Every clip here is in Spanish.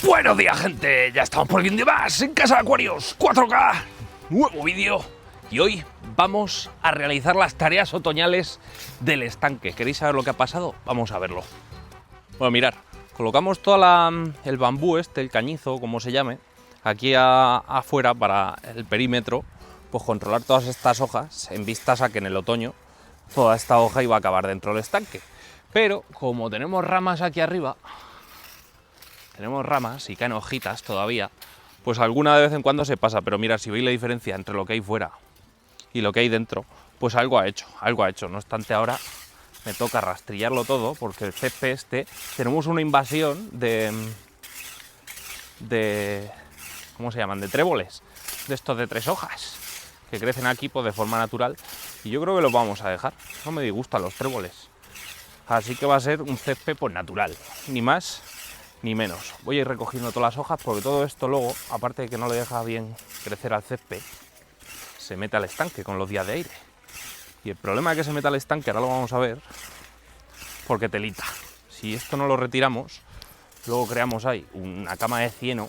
Buenos días, gente, ya estamos por aquí un día más en Casa de Acuarios 4K, nuevo vídeo, y hoy vamos a realizar las tareas otoñales del estanque. ¿Queréis saber lo que ha pasado? Vamos a verlo. Bueno, mirad, colocamos todo el bambú el cañizo, como se llame, aquí afuera para el perímetro, pues controlar todas estas hojas en vistas a que en el otoño toda esta hoja iba a acabar dentro del estanque. Pero como tenemos ramas aquí arriba, tenemos ramas y caen hojitas todavía, pues alguna de vez en cuando se pasa, pero mirad, si veis la diferencia entre lo que hay fuera y lo que hay dentro, pues algo ha hecho. No obstante, ahora me toca rastrillarlo todo, porque el césped tenemos una invasión de ¿cómo se llaman? De tréboles, de estos de 3 hojas, que crecen aquí pues de forma natural, y yo creo que los vamos a dejar. No me disgustan los tréboles, así que va a ser un césped pues natural, ni más ni menos. Voy a ir recogiendo todas las hojas, porque todo esto luego, aparte de que no le deja bien crecer al césped, se mete al estanque con los días de aire. Y el problema de que se meta al estanque, ahora lo vamos a ver, porque telita. Si esto no lo retiramos, luego creamos ahí una cama de cieno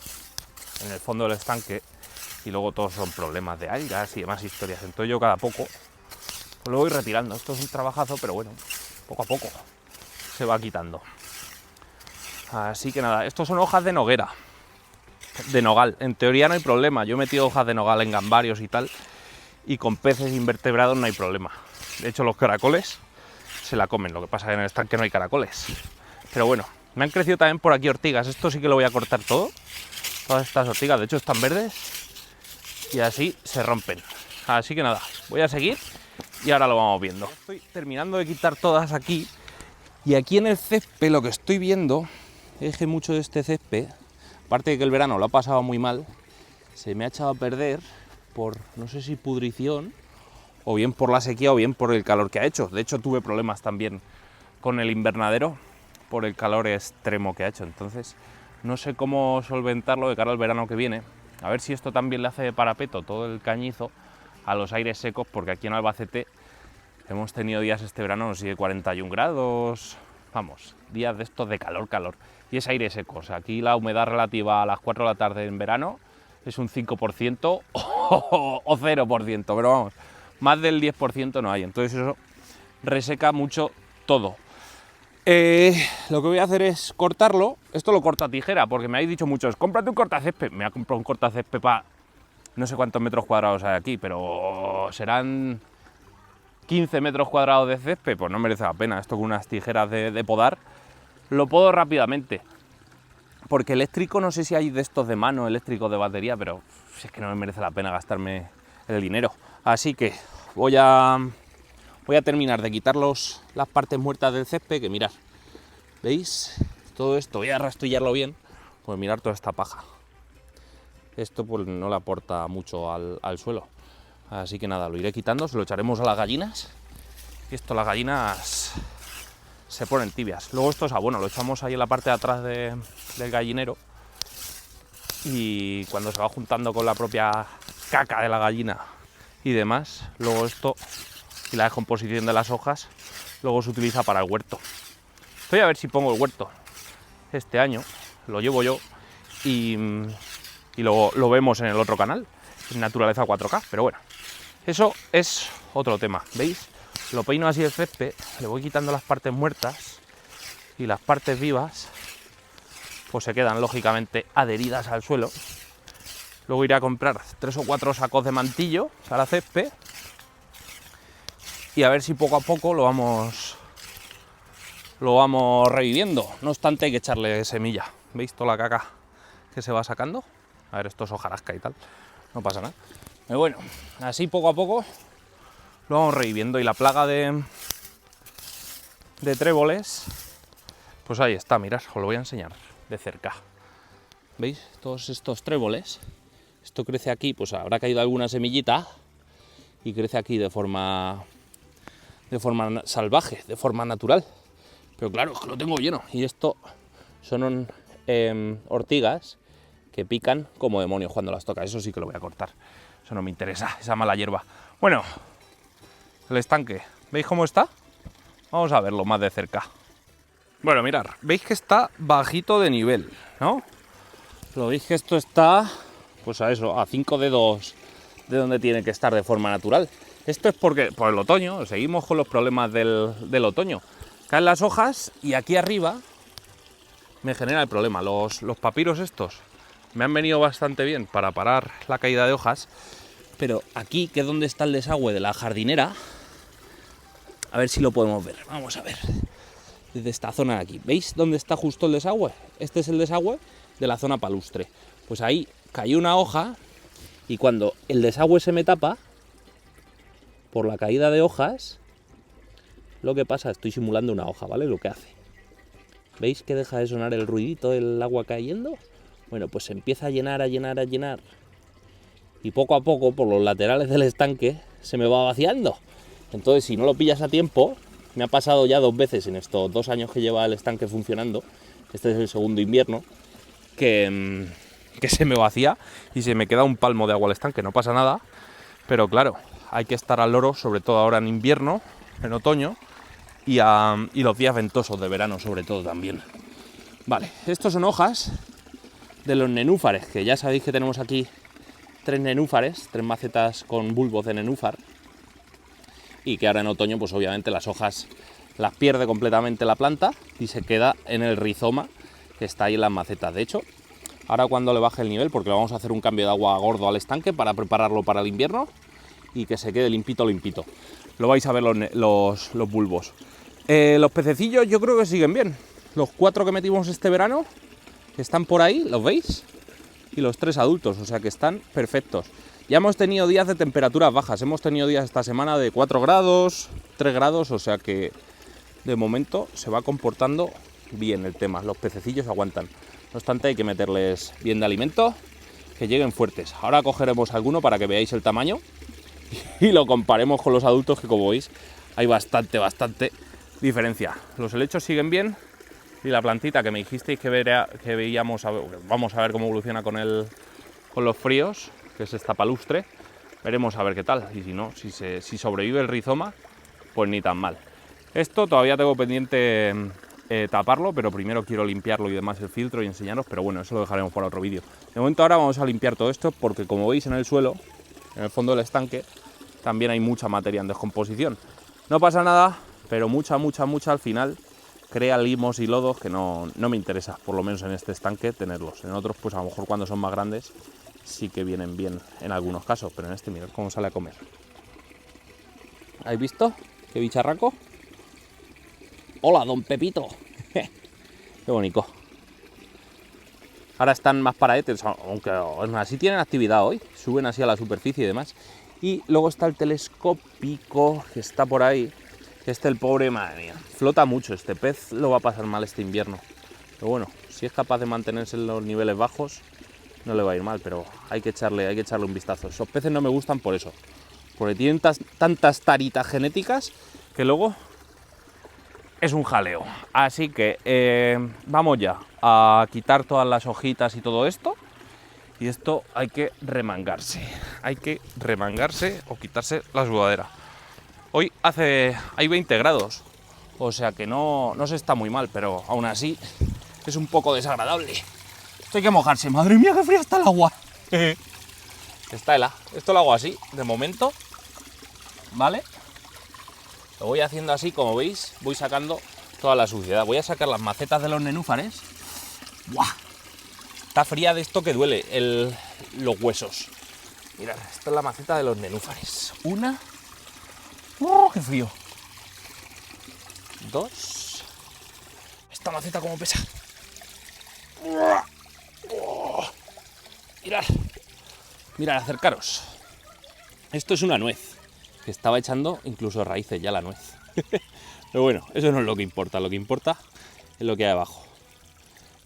en el fondo del estanque, y luego todos son problemas de algas y demás historias. Entonces yo cada poco pues lo voy retirando. Esto es un trabajazo, pero bueno, poco a poco se va quitando. Así que nada, estos son hojas de noguera, de nogal. En teoría no hay problema, yo he metido hojas de nogal en gambarios y tal, y con peces invertebrados no hay problema. De hecho, los caracoles se la comen, lo que pasa es que en el estanque no hay caracoles. Pero bueno, me han crecido también por aquí ortigas. Esto sí que lo voy a cortar todo, todas estas ortigas, de hecho están verdes, y así se rompen. Así que nada, voy a seguir y ahora lo vamos viendo. Estoy terminando de quitar todas aquí, y aquí en el césped lo que estoy viendo es que mucho de este césped, aparte de que el verano lo ha pasado muy mal, se me ha echado a perder por, no sé si pudrición, o bien por la sequía, o bien por el calor que ha hecho. De hecho, tuve problemas también con el invernadero por el calor extremo que ha hecho. Entonces, no sé cómo solventarlo de cara al verano que viene. A ver si esto también le hace de parapeto todo el cañizo a los aires secos, porque aquí en Albacete hemos tenido días este verano, no sé, de 41 grados, vamos, días de estos de calor, y es aire seco. O sea, aquí la humedad relativa a las 4 de la tarde en verano es un 5% o 0%, pero vamos, más del 10% no hay. Entonces eso reseca mucho todo. Lo que voy a hacer es cortarlo. Esto lo corto a tijera, porque me habéis dicho muchos, cómprate un cortacésped. Me voy a comprar un cortacésped para no sé cuántos metros cuadrados hay aquí, pero serán 15 metros cuadrados de césped, pues no merece la pena. Esto con unas tijeras de podar lo podo rápidamente, porque eléctrico no sé si hay de estos de mano, eléctricos de batería, pero es que no me merece la pena gastarme el dinero. Así que voy a terminar de quitar las partes muertas del césped, que mirad, ¿veis? Todo esto, voy a rastrillarlo bien, pues mirad toda esta paja. Esto pues no le aporta mucho al suelo. Así que nada, lo iré quitando, se lo echaremos a las gallinas, y esto las gallinas se ponen tibias. Luego esto es abono, lo echamos ahí en la parte de atrás del gallinero, y cuando se va juntando con la propia caca de la gallina y demás, luego esto y la descomposición de las hojas, luego se utiliza para el huerto. Voy a ver si pongo el huerto este año, lo llevo yo, y luego lo vemos en el otro canal, en Naturaleza 4K, pero bueno, eso es otro tema. ¿Veis? Lo peino así el césped, le voy quitando las partes muertas, y las partes vivas pues se quedan lógicamente adheridas al suelo. Luego iré a comprar 3 o 4 sacos de mantillo para césped, y a ver si poco a poco lo vamos reviviendo. No obstante, hay que echarle semilla. ¿Veis toda la caca que se va sacando? A ver, esto es hojarasca y tal, no pasa nada. Pero bueno, así poco a poco lo vamos reviviendo. Y la plaga de tréboles, pues ahí está, mirad, os lo voy a enseñar de cerca. ¿Veis? Todos estos tréboles, esto crece aquí, pues habrá caído alguna semillita, y crece aquí de forma salvaje, de forma natural. Pero claro, es que lo tengo lleno, y esto son ortigas que pican como demonios cuando las tocas. Eso sí que lo voy a cortar, eso no me interesa, esa mala hierba. Bueno, el estanque, ¿veis cómo está? Vamos a verlo más de cerca. Bueno, mirad, veis que está bajito de nivel, ¿no? Lo veis que esto está, pues a eso, a 5 dedos de donde tiene que estar de forma natural. Esto es porque por el otoño, seguimos con los problemas del otoño. Caen las hojas y aquí arriba me genera el problema. Los papiros estos me han venido bastante bien para parar la caída de hojas, pero aquí, que es donde está el desagüe de la jardinera, a ver si lo podemos ver. Vamos a ver. Desde esta zona de aquí. ¿Veis dónde está justo el desagüe? Este es el desagüe de la zona palustre. Pues ahí cayó una hoja y cuando el desagüe se me tapa, por la caída de hojas, lo que pasa, estoy simulando una hoja, ¿vale? Lo que hace. ¿Veis que deja de sonar el ruidito del agua cayendo? Bueno, pues se empieza a llenar, a llenar, a llenar. Y poco a poco, por los laterales del estanque, se me va vaciando. Entonces, si no lo pillas a tiempo, me ha pasado ya 2 veces en estos 2 años que lleva el estanque funcionando, este es el segundo invierno, que se me vacía y se me queda un palmo de agua al estanque, no pasa nada, pero claro, hay que estar al loro, sobre todo ahora en invierno, en otoño, y los días ventosos de verano sobre todo también. Vale, estos son hojas de los nenúfares, que ya sabéis que tenemos aquí 3 nenúfares, 3 macetas con bulbos de nenúfar, y que ahora en otoño pues obviamente las hojas las pierde completamente la planta y se queda en el rizoma que está ahí en las macetas. De hecho, ahora cuando le baje el nivel, porque le vamos a hacer un cambio de agua gordo al estanque para prepararlo para el invierno y que se quede limpito, limpito. Lo vais a ver los bulbos. Los pececillos yo creo que siguen bien. Los 4 que metimos este verano están por ahí, ¿los veis? Y los 3 adultos, o sea que están perfectos. Ya hemos tenido días de temperaturas bajas, hemos tenido días esta semana de 4 grados, 3 grados, o sea que de momento se va comportando bien el tema, los pececillos aguantan. No obstante, hay que meterles bien de alimento, que lleguen fuertes. Ahora cogeremos alguno para que veáis el tamaño y lo comparemos con los adultos, que como veis hay bastante diferencia. Los helechos siguen bien y la plantita que me dijisteis que veíamos, vamos a ver cómo evoluciona con los fríos, que es esta palustre, veremos a ver qué tal, y si no, si sobrevive el rizoma, pues ni tan mal. Esto todavía tengo pendiente taparlo, pero primero quiero limpiarlo y demás el filtro y enseñaros, pero bueno, eso lo dejaremos para otro vídeo. De momento ahora vamos a limpiar todo esto, porque como veis en el suelo, en el fondo del estanque, también hay mucha materia en descomposición. No pasa nada, pero mucha al final crea limos y lodos que no me interesa, por lo menos en este estanque, tenerlos. En otros, pues a lo mejor cuando son más grandes, sí que vienen bien en algunos casos, pero en este mirad cómo sale a comer. ¿Habéis visto? ¡Qué bicharraco! ¡Hola, don Pepito! ¡Qué bonito! Ahora están más paradetes, aunque así tienen actividad hoy, suben así a la superficie y demás. Y luego está el telescópico, que está por ahí, que el pobre, madre mía, flota mucho, este pez lo va a pasar mal este invierno. Pero bueno, si es capaz de mantenerse en los niveles bajos, no le va a ir mal, pero hay que echarle un vistazo. Esos peces no me gustan por eso, porque tienen tantas taritas genéticas que luego es un jaleo. Así que vamos ya a quitar todas las hojitas y todo esto. Y esto hay que remangarse o quitarse la sudadera. Hoy hay 20 grados, o sea que no se está muy mal, pero aún así es un poco desagradable. Esto hay que mojarse. Madre mía, qué fría está el agua. Está helada. Esto lo hago así, de momento, ¿vale? Lo voy haciendo así, como veis, voy sacando toda la suciedad. Voy a sacar las macetas de los nenúfares. ¡Buah! Está fría de esto que duele los huesos. Mirad, esta es la maceta de los nenúfares. 1. ¡Oh, qué frío! 2. Esta maceta como pesa. ¡Oh! Mirad, acercaros. Esto es una nuez, que estaba echando incluso raíces ya la nuez. Pero bueno, eso no es lo que importa. Lo que importa es lo que hay abajo.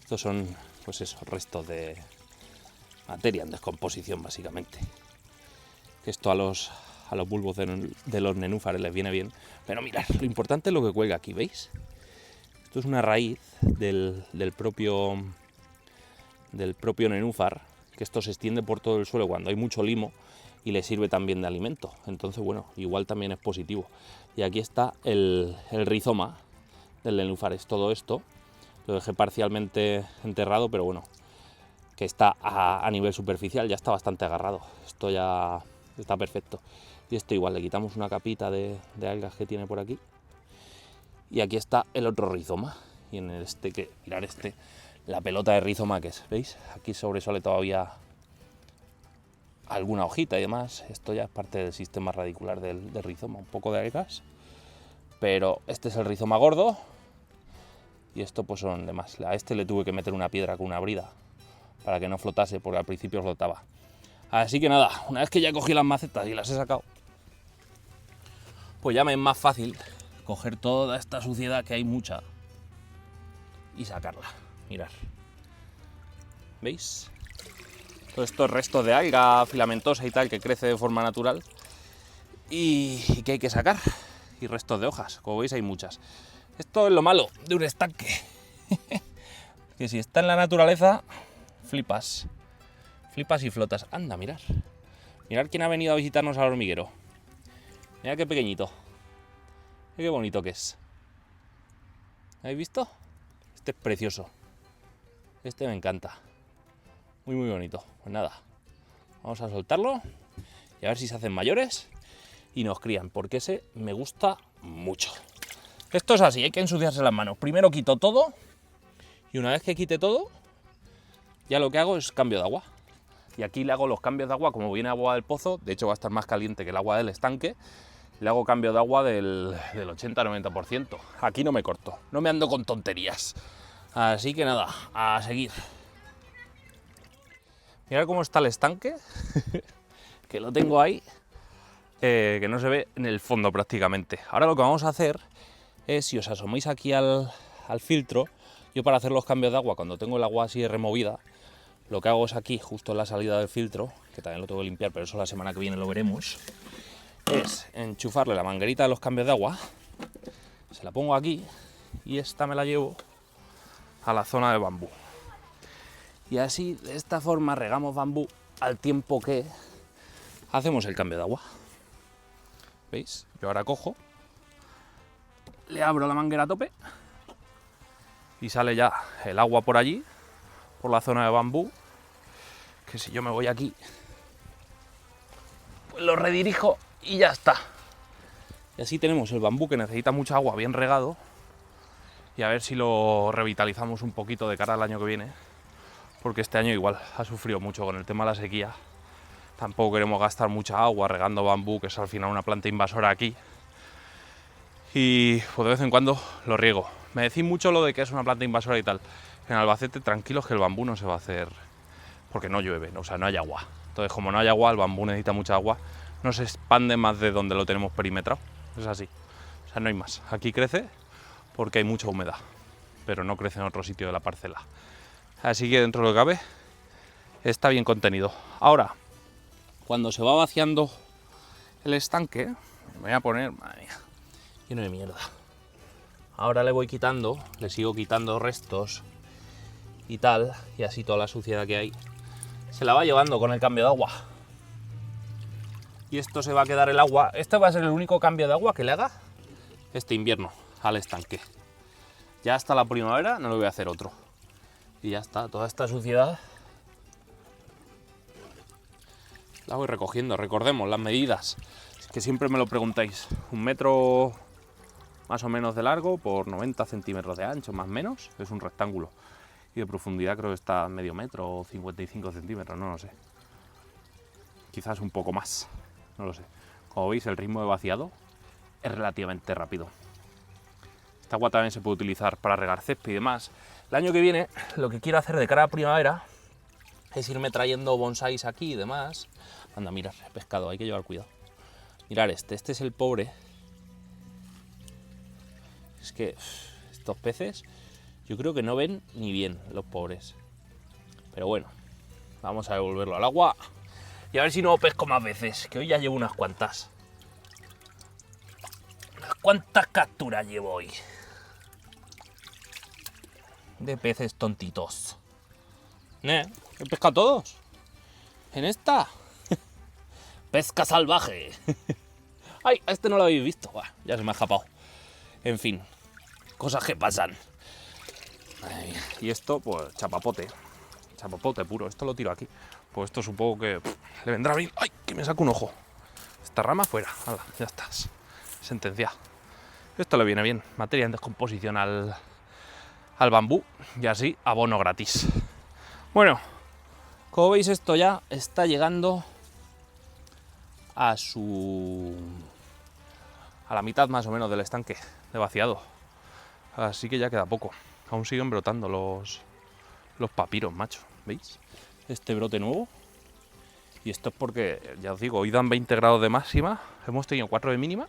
Estos son, pues eso, restos de materia en descomposición, básicamente. Esto a los bulbos de los nenúfares les viene bien. Pero mirad, lo importante es lo que cuelga aquí, ¿veis? Esto es una raíz del propio nenúfar, que esto se extiende por todo el suelo cuando hay mucho limo y le sirve también de alimento. Entonces, bueno, igual también es positivo. Y aquí está el rizoma del nenúfar. Es todo esto. Lo dejé parcialmente enterrado, pero bueno, que está a nivel superficial, ya está bastante agarrado. Esto ya está perfecto. Y esto igual, le quitamos una capita de algas que tiene por aquí. Y aquí está el otro rizoma. Y en este, mirad la pelota de rizoma que es, ¿veis? Aquí sobresale todavía alguna hojita y demás. Esto ya es parte del sistema radicular del rizoma, un poco de algas. Pero este es el rizoma gordo. Y esto pues son demás. A este le tuve que meter una piedra con una brida para que no flotase, porque al principio flotaba. Así que nada, una vez que ya cogí las macetas y las he sacado, pues ya me es más fácil coger toda esta suciedad, que hay mucha, y sacarla. Mirad, ¿veis? Todos estos restos de alga filamentosa y tal que crece de forma natural y que hay que sacar, y restos de hojas, como veis hay muchas. Esto es lo malo de un estanque, que si está en la naturaleza flipas y flotas. Anda, mirad quién ha venido a visitarnos al hormiguero. Mirad qué pequeñito, qué bonito que es. ¿Habéis visto? Este es precioso, este me encanta, muy bonito. Pues nada, vamos a soltarlo y a ver si se hacen mayores y nos crían, porque ese me gusta mucho. Esto es así, hay que ensuciarse las manos. Primero quito todo y una vez que quite todo, ya lo que hago es cambio de agua. Y aquí le hago los cambios de agua, como viene agua del pozo, de hecho va a estar más caliente que el agua del estanque, le hago cambio de agua del 80-90%. Aquí no me corto, no me ando con tonterías. Así que nada, a seguir. Mirad cómo está el estanque, que lo tengo ahí, que no se ve en el fondo prácticamente. Ahora lo que vamos a hacer es, si os asomáis aquí al filtro, yo para hacer los cambios de agua, cuando tengo el agua así removida, lo que hago es aquí, justo en la salida del filtro, que también lo tengo que limpiar, pero eso la semana que viene lo veremos, es enchufarle la manguerita de los cambios de agua, se la pongo aquí y esta me la llevo a la zona de bambú. Y así, de esta forma, regamos bambú al tiempo que hacemos el cambio de agua. ¿Veis? Yo ahora cojo, le abro la manguera a tope y sale ya el agua por allí, por la zona de bambú, que si yo me voy aquí, pues lo redirijo y ya está. Y así tenemos el bambú, que necesita mucha agua, bien regado, y a ver si lo revitalizamos un poquito de cara al año que viene, porque este año igual ha sufrido mucho con el tema de la sequía. Tampoco queremos gastar mucha agua regando bambú, que es al final una planta invasora aquí, y pues de vez en cuando lo riego. Me decís mucho lo de que es una planta invasora y tal. En Albacete, tranquilos, que el bambú no se va a hacer porque no llueve, o sea, no hay agua. Entonces, como no hay agua, el bambú necesita mucha agua, no se expande más de donde lo tenemos perimetrado. Es así, o sea, no hay más. Aquí crece porque hay mucha humedad, pero no crece en otro sitio de la parcela. Así que dentro de lo que cabe está bien contenido. Ahora, cuando se va vaciando el estanque, me voy a poner, madre mía, lleno de mierda. Ahora le voy quitando, le sigo quitando restos y tal, y así toda la suciedad que hay se la va llevando con el cambio de agua. Y esto se va a quedar el agua. Este va a ser el único cambio de agua que le haga este invierno al estanque. Ya hasta la primavera no le voy a hacer otro. Y ya está, toda esta suciedad la voy recogiendo. Recordemos las medidas, es que siempre me lo preguntáis. 1 metro más o menos de largo por 90 centímetros de ancho, más o menos. Es un rectángulo. Y de profundidad creo que está medio metro o 55 centímetros, no lo sé. Quizás un poco más, no lo sé. Como veis, el ritmo de vaciado es relativamente rápido. Esta agua también se puede utilizar para regar césped y demás. El año que viene, lo que quiero hacer de cara a primavera es irme trayendo bonsáis aquí y demás. Anda, mirad, he pescado, hay que llevar cuidado. Mirad este es el pobre. Es que estos peces, yo creo que no ven ni bien, los pobres. Pero bueno, vamos a devolverlo al agua y a ver si no pesco más veces, que hoy ya llevo unas cuantas. ¿Unas cuantas capturas llevo hoy? De peces tontitos. ¿He pescado todos? ¿En esta? Pesca salvaje. ¡Ay! A este no lo habéis visto. Buah, ya se me ha escapado. En fin, cosas que pasan. Ay, y esto, pues, chapapote. chapopote puro. Esto lo tiro aquí. Pues esto supongo que le vendrá bien. ¡Ay! Que me saco un ojo. Esta rama fuera. Hala, ya estás. Sentencia. Esto le viene bien. Materia en descomposición al bambú. Y así, abono gratis. Bueno, como veis, esto ya está llegando a la mitad más o menos del estanque de vaciado. Así que ya queda poco. Aún siguen brotando los papiros, macho. ¿Veis? Este brote nuevo. Y esto es porque, ya os digo, hoy dan 20 grados de máxima. Hemos tenido 4 de mínima.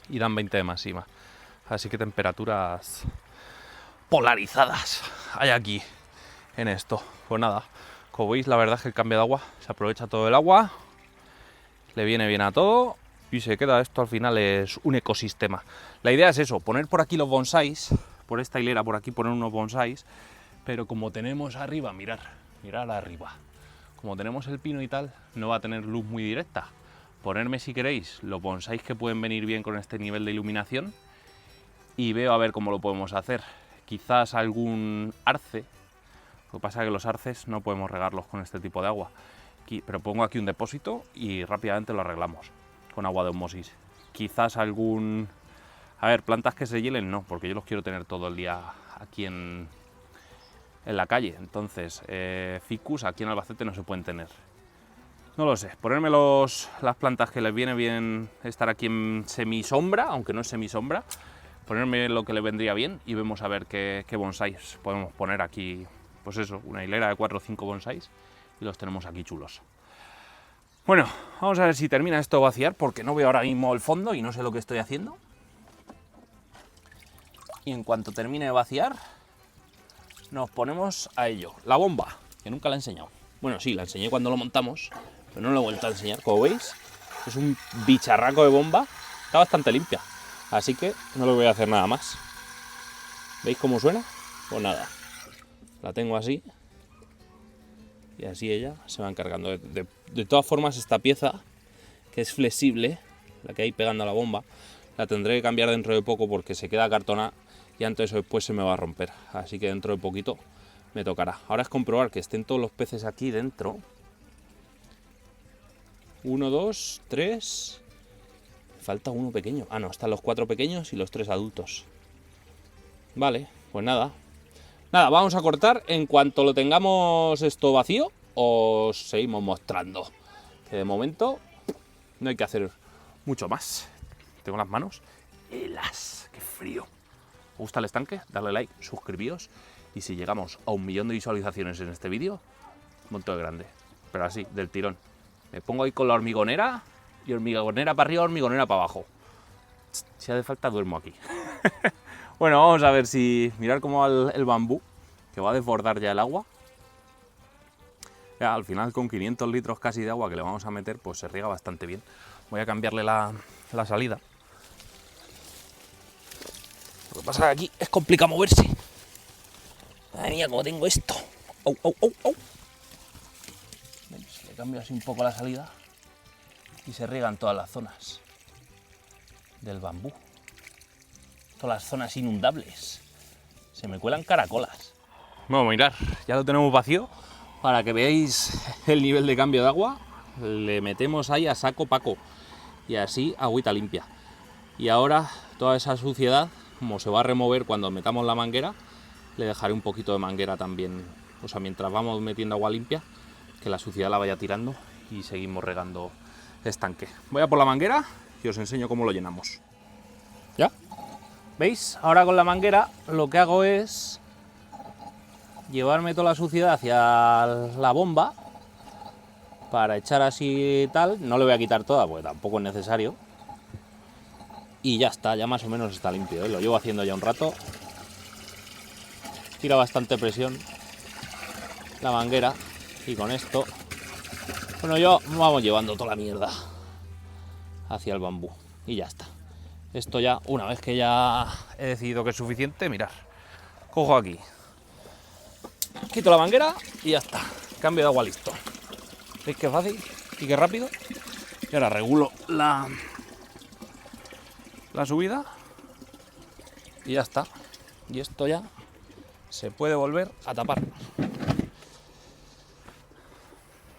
Y dan 20 de máxima. Así que temperaturas polarizadas hay aquí en esto. Pues nada, como veis, la verdad es que el cambio de agua, se aprovecha todo el agua, le viene bien a todo y se queda esto al final, es un ecosistema. La idea es eso, poner por aquí los bonsáis, por esta hilera por aquí poner unos bonsáis, pero como tenemos arriba, mirad arriba, como tenemos el pino y tal, no va a tener luz muy directa. Ponerme, si queréis, los bonsáis que pueden venir bien con este nivel de iluminación y veo a ver cómo lo podemos hacer. Quizás algún arce. Lo que pasa es que los arces no podemos regarlos con este tipo de agua. Pero pongo aquí un depósito y rápidamente lo arreglamos con agua de osmosis. Quizás algún... A ver, plantas que se hielen no, porque yo los quiero tener todo el día aquí en la calle. Entonces, ficus aquí en Albacete no se pueden tener. No lo sé, ponerme las plantas que les viene bien estar aquí en semisombra, aunque no es semisombra. Ponerme lo que le vendría bien y vemos a ver qué bonsáis podemos poner aquí. Pues eso, una hilera de 4 o 5 bonsáis y los tenemos aquí chulos. Bueno, vamos a ver si termina esto de vaciar, porque no veo ahora mismo el fondo y no sé lo que estoy haciendo. Y en cuanto termine de vaciar, nos ponemos a ello. La bomba, que nunca la he enseñado. Bueno, sí, la enseñé cuando lo montamos, pero no la he vuelto a enseñar. Como veis, es un bicharraco de bomba, está bastante limpia. Así que no le voy a hacer nada más. ¿Veis cómo suena? Pues nada. La tengo así. Y así ella se va encargando. De todas formas, esta pieza, que es flexible, la que hay pegando a la bomba, la tendré que cambiar dentro de poco porque se queda cartonada y antes o después se me va a romper. Así que dentro de poquito me tocará. Ahora es comprobar que estén todos los peces aquí dentro. 1, 2, 3... Falta uno pequeño. Ah, no, están los 4 pequeños y los 3 adultos. Vale, pues nada. Nada, vamos a cortar. En cuanto lo tengamos esto vacío, os seguimos mostrando. Que de momento no hay que hacer mucho más. Tengo las manos helas. ¡Qué frío! ¿Os gusta el estanque? Darle like, suscribíos. Y si llegamos a 1 millón de visualizaciones en este vídeo, un montón de grande. Pero así, del tirón. Me pongo ahí con la hormigonera... Y hormigonera para arriba, hormigonera para abajo. Si hace falta, duermo aquí. Bueno, vamos a ver si... Mirad cómo va el bambú, que va a desbordar ya el agua. Ya, al final, con 500 litros casi de agua que le vamos a meter, pues se riega bastante bien. Voy a cambiarle la salida. Lo que pasa es que aquí es complicado moverse. Madre mía, cómo tengo esto. ¡Au, au, au, au! ¿Veis? Le cambio así un poco la salida. Y se riegan todas las zonas del bambú. Todas las zonas inundables. Se me cuelan caracolas. Bueno, mirad, ya lo tenemos vacío. Para que veáis el nivel de cambio de agua, le metemos ahí a saco paco. Y así, agüita limpia. Y ahora, toda esa suciedad, como se va a remover cuando metamos la manguera, le dejaré un poquito de manguera también. O sea, mientras vamos metiendo agua limpia, que la suciedad la vaya tirando y seguimos regando estanque. Voy a por la manguera y os enseño cómo lo llenamos. ¿Ya? ¿Veis? Ahora con la manguera lo que hago es llevarme toda la suciedad hacia la bomba para echar así tal. No le voy a quitar toda porque tampoco es necesario. Y ya está, ya más o menos está limpio, ¿eh? Lo llevo haciendo ya un rato. Tira bastante presión la manguera y con esto... Bueno, yo vamos llevando toda la mierda hacia el bambú y ya está. Esto ya, una vez que ya he decidido que es suficiente, mirad, cojo aquí, quito la manguera y ya está. Cambio de agua listo. ¿Veis qué fácil y qué rápido? Y ahora regulo la subida y ya está. Y esto ya se puede volver a tapar.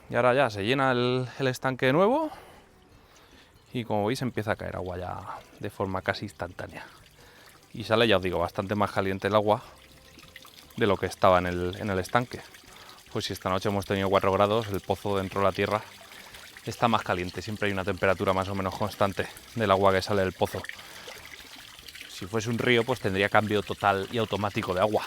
Y ahora ya se llena el estanque de nuevo y como veis empieza a caer agua ya de forma casi instantánea. Y sale, ya os digo, bastante más caliente el agua de lo que estaba en el estanque. Pues si esta noche hemos tenido 4 grados, el pozo dentro de la tierra está más caliente. Siempre hay una temperatura más o menos constante del agua que sale del pozo. Si fuese un río, pues tendría cambio total y automático de agua.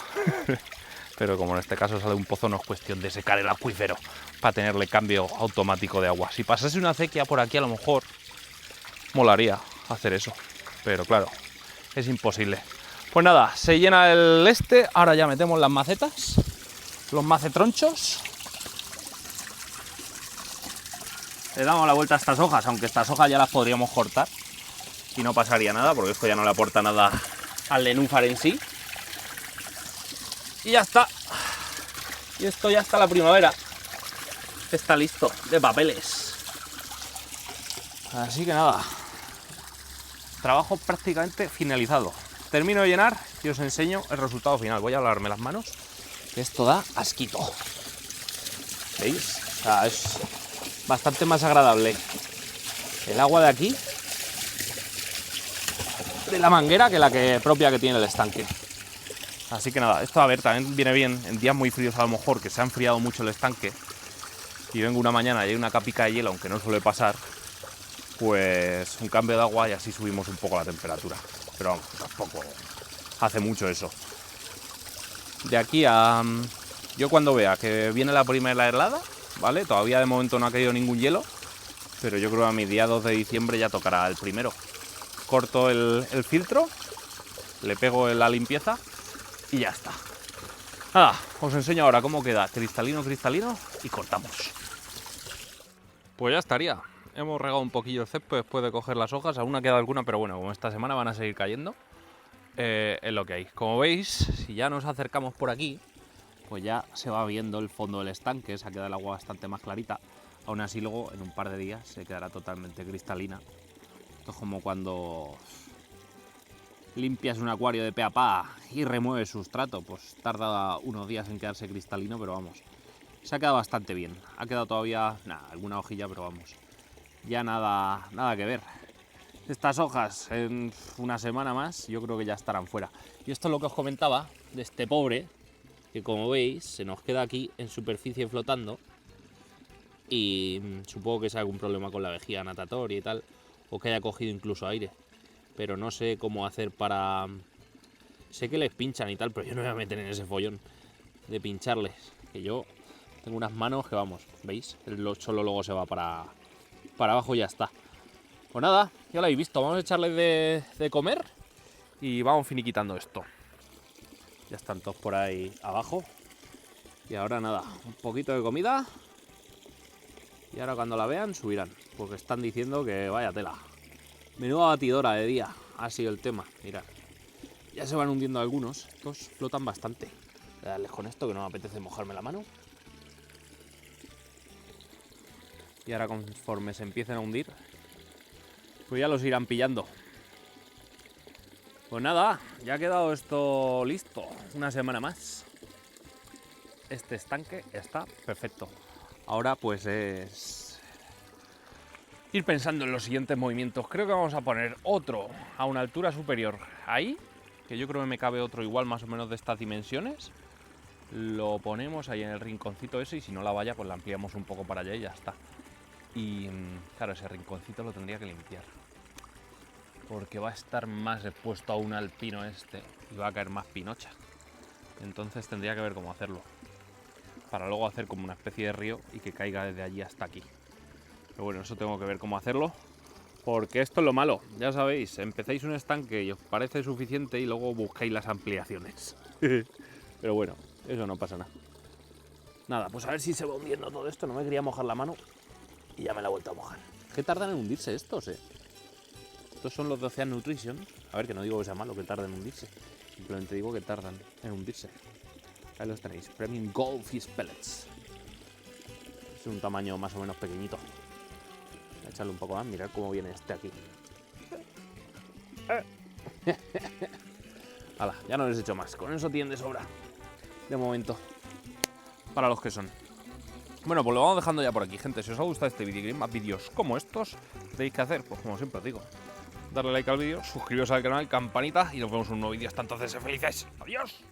Pero como en este caso sale un pozo, no es cuestión de secar el acuífero para tenerle cambio automático de agua. Si pasase una acequia por aquí, a lo mejor molaría hacer eso. Pero claro, es imposible. Pues nada, se llena el ahora ya metemos las macetas, los macetronchos. Le damos la vuelta a estas hojas, aunque estas hojas ya las podríamos cortar y no pasaría nada, porque esto ya no le aporta nada al nenúfar en sí. Y ya está. Y esto ya está la primavera. Está listo de papeles. Así que nada. Trabajo prácticamente finalizado. Termino de llenar y os enseño el resultado final. Voy a lavarme las manos, que esto da asquito. ¿Veis? O sea, es bastante más agradable el agua de aquí, de la manguera, que la propia que tiene el estanque. Así que nada, esto a ver, también viene bien en días muy fríos a lo mejor, que se ha enfriado mucho el estanque y vengo una mañana y hay una capica de hielo, aunque no suele pasar, pues un cambio de agua y así subimos un poco la temperatura. Pero vamos, tampoco hace mucho eso. De aquí a... Yo cuando vea que viene la primera helada, ¿vale? Todavía de momento no ha caído ningún hielo, pero yo creo que a mediados de diciembre ya tocará el primero. Corto el filtro, le pego la limpieza y ya está. Nada, os enseño ahora cómo queda cristalino y cortamos. Pues ya estaría. Hemos regado un poquillo el césped después de coger las hojas. Aún ha quedado alguna, pero bueno, como esta semana van a seguir cayendo, es lo que hay. Como veis, si ya nos acercamos por aquí, pues ya se va viendo el fondo del estanque. Se ha quedado el agua bastante más clarita. Aún así luego, en un par de días, se quedará totalmente cristalina. Esto es como cuando limpias un acuario de pe a pa y remueves sustrato. Pues tarda unos días en quedarse cristalino, pero vamos, se ha quedado bastante bien. Ha quedado todavía, alguna hojilla, pero vamos, ya nada que ver. Estas hojas en una semana más yo creo que ya estarán fuera. Y esto es lo que os comentaba de este pobre, que como veis se nos queda aquí en superficie flotando y supongo que sea algún problema con la vejiga natatoria y tal, o que haya cogido incluso aire, pero no sé cómo hacer para... Sé que les pinchan y tal, pero yo no me voy a meter en ese follón de pincharles, que yo tengo unas manos que vamos, ¿veis? El solo luego se va para abajo y ya está. Pues nada, ya lo habéis visto, vamos a echarles de comer y vamos finiquitando esto. Ya están todos por ahí abajo. Y ahora nada, un poquito de comida. Y ahora cuando la vean subirán, porque están diciendo que vaya tela. Menuda batidora de día ha sido el tema, mirad. Ya se van hundiendo algunos, estos flotan bastante. Voy a darles con esto que no me apetece mojarme la mano. Y ahora conforme se empiecen a hundir, pues ya los irán pillando. Pues nada, ya ha quedado esto listo, una semana más. Este estanque está perfecto. Ahora pues es ir pensando en los siguientes movimientos. Creo que vamos a poner otro a una altura superior ahí, que yo creo que me cabe otro igual más o menos de estas dimensiones. Lo ponemos ahí en el rinconcito ese y si no la valla pues la ampliamos un poco para allá y ya está. Y claro, ese rinconcito lo tendría que limpiar, porque va a estar más expuesto aún al pino este y va a caer más pinocha. Entonces tendría que ver cómo hacerlo, para luego hacer como una especie de río y que caiga desde allí hasta aquí. Pero bueno, eso tengo que ver cómo hacerlo, porque esto es lo malo, ya sabéis, empezáis un estanque y os parece suficiente y luego buscáis las ampliaciones. Pero bueno, eso no pasa nada. Nada, pues a ver si se va hundiendo todo esto, no me quería mojar la mano y ya me la he vuelto a mojar. ¿Qué tardan en hundirse estos, Estos son los de Ocean Nutrition. A ver, que no digo que sea malo que tarden en hundirse. Simplemente digo que tardan en hundirse. Ahí los tenéis. Premium Goldfish Pellets. Es un tamaño más o menos pequeñito. Voy a echarle un poco más. Mirad cómo viene este aquí. Hala, ya no les he hecho más. Con eso tienen de sobra. De momento. Para los que son. Bueno, pues lo vamos dejando ya por aquí, gente. Si os ha gustado este vídeo y queréis más vídeos como estos, tenéis que hacer, pues como siempre os digo, darle like al vídeo, suscribiros al canal, campanita y nos vemos en un nuevo vídeo. Hasta entonces, felices. ¡Adiós!